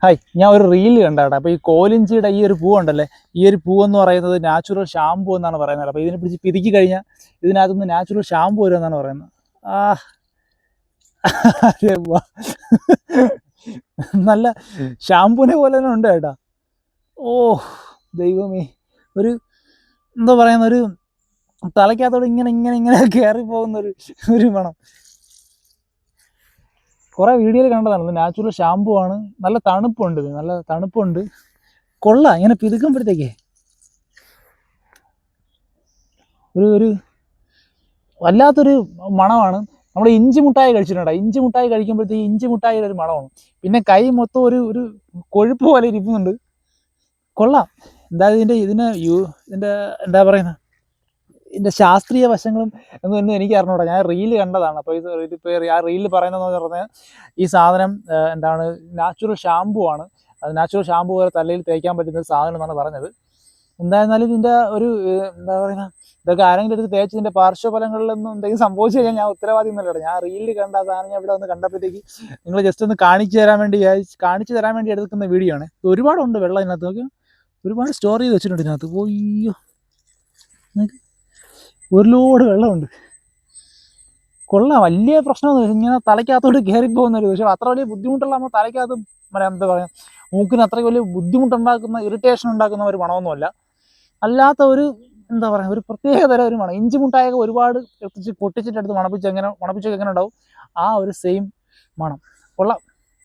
Hi, ഞാൻ ഒരു reel കണ്ടാട്ടെ. അപ്പോൾ ഈ കോലിഞ്ചിയുടെ ഈ ഒരു പൂവുണ്ടല്ലേ, ഈ ഒരു പൂവെന്ന് പറയുന്നത് നാച്ചുറൽ ഷാമ്പൂ എന്നാണ് പറയുന്നത്. അപ്പോൾ ഇതിനെ പിടിച്ച് പിതുക്കി കഴിഞ്ഞാൽ ഇതിനകത്തുനിന്ന് നാച്ചുറൽ ഷാമ്പൂ വരുമെന്നാണ് പറയുന്നത്. ആ അരെ വാ. നല്ല ഷാമ്പൂനെ പോലെ തന്നെ ഉണ്ട് കേട്ടാ. ഓ ദൈവമേ, ഒരു എന്താ പറയുന്ന ഒരു തലയ്ക്കകത്തോട് ഇങ്ങനെ ഇങ്ങനെ ഇങ്ങനെ കയറി പോകുന്ന ഒരു മണം. കുറേ വീഡിയോയിൽ കണ്ടതാണ്. ഇത് നാച്ചുറൽ ഷാമ്പൂ ആണ്. നല്ല തണുപ്പുണ്ട്, നല്ല തണുപ്പുണ്ട്. കൊള്ളാം. ഇങ്ങനെ പിതുക്കുമ്പോഴത്തേക്കേ ഒരു വല്ലാത്തൊരു മണമാണ്. നമ്മൾ ഇഞ്ചി മുട്ടായി കഴിച്ചിട്ടുണ്ടോ? ഇഞ്ചി മുട്ടായി കഴിക്കുമ്പോഴത്തേക്ക് ഇഞ്ചി മുട്ടായിയുടെ ഒരു മണമാണ്. പിന്നെ കൈ മൊത്തം ഒരു കൊഴുപ്പ് പോലെ ഇരിക്കുന്നുണ്ട്. കൊള്ളാം. എന്തായാലും ഇതിൻ്റെ എന്താ പറയുന്നത്, ഇതിൻ്റെ ശാസ്ത്രീയ വശങ്ങളും ഒന്നും എനിക്ക് അറിഞ്ഞൂടാ. ഞാൻ റീല് കണ്ടതാണ്. അപ്പോൾ ആ റീലിൽ പറയുന്നതെന്ന് പറഞ്ഞാൽ ഈ സാധനം എന്താണ്, നാച്ചുറൽ ഷാമ്പൂ ആണ്. അത് നാച്ചുറൽ ഷാമ്പൂ പോലെ തലയിൽ തേക്കാൻ പറ്റുന്ന സാധനം എന്നാണ് പറഞ്ഞത്. എന്തായിരുന്നാലും ഇതിൻ്റെ എന്താ പറയുക, ഇതൊക്കെ ആരെങ്കിലും എടുത്ത് തേച്ച് ഇതിൻ്റെ പാർശ്വഫലങ്ങളിലൊന്നും എന്തെങ്കിലും സംഭവിച്ചു കഴിഞ്ഞാൽ ഞാൻ ഉത്തരവാദി ഒന്നുമല്ല. ഞാൻ റീലിൽ കണ്ട ആ സാധനം ഞാൻ ഇവിടെ വന്ന് കണ്ടപ്പോഴത്തേക്ക് നിങ്ങൾ ജസ്റ്റ് ഒന്ന് കാണിച്ചു തരാൻ വേണ്ടി എടുക്കുന്ന വീഡിയോ ആണ്. ഒരുപാടുണ്ട് വെള്ളം ഇതിനകത്ത്. നോക്കി, ഒരുപാട് സ്റ്റോർ ചെയ്ത് വെച്ചിട്ടുണ്ട് ഇതിനകത്ത്. ഓയ്യോ, ഒരു ലോഡ് വെള്ളമുണ്ട്. കൊള്ളാം. വലിയ പ്രശ്നമൊന്നുമില്ല. ഇങ്ങനെ തലയ്ക്കകത്തോട്ട് കയറിപ്പോകുന്നൊരു, പക്ഷേ അത്ര വലിയ ബുദ്ധിമുട്ടുള്ള നമ്മൾ തലയ്ക്കകത്ത് എന്താ പറയുക, മൂക്കിന് അത്രയ്ക്ക് വലിയ ബുദ്ധിമുട്ടുണ്ടാക്കുന്ന, ഇറിറ്റേഷൻ ഉണ്ടാക്കുന്ന ഒരു മണമൊന്നുമല്ല. അല്ലാത്ത ഒരു എന്താ പറയുക, ഒരു പ്രത്യേക തരം ഒരു മണം. ഇഞ്ചി മുട്ടായൊക്കെ ഒരുപാട് പൊട്ടിച്ചിട്ടെടുത്ത് മണപ്പിച്ചൊക്കെ എങ്ങനെ ഉണ്ടാവും, ആ ഒരു സെയിം മണം. കൊള്ളാം.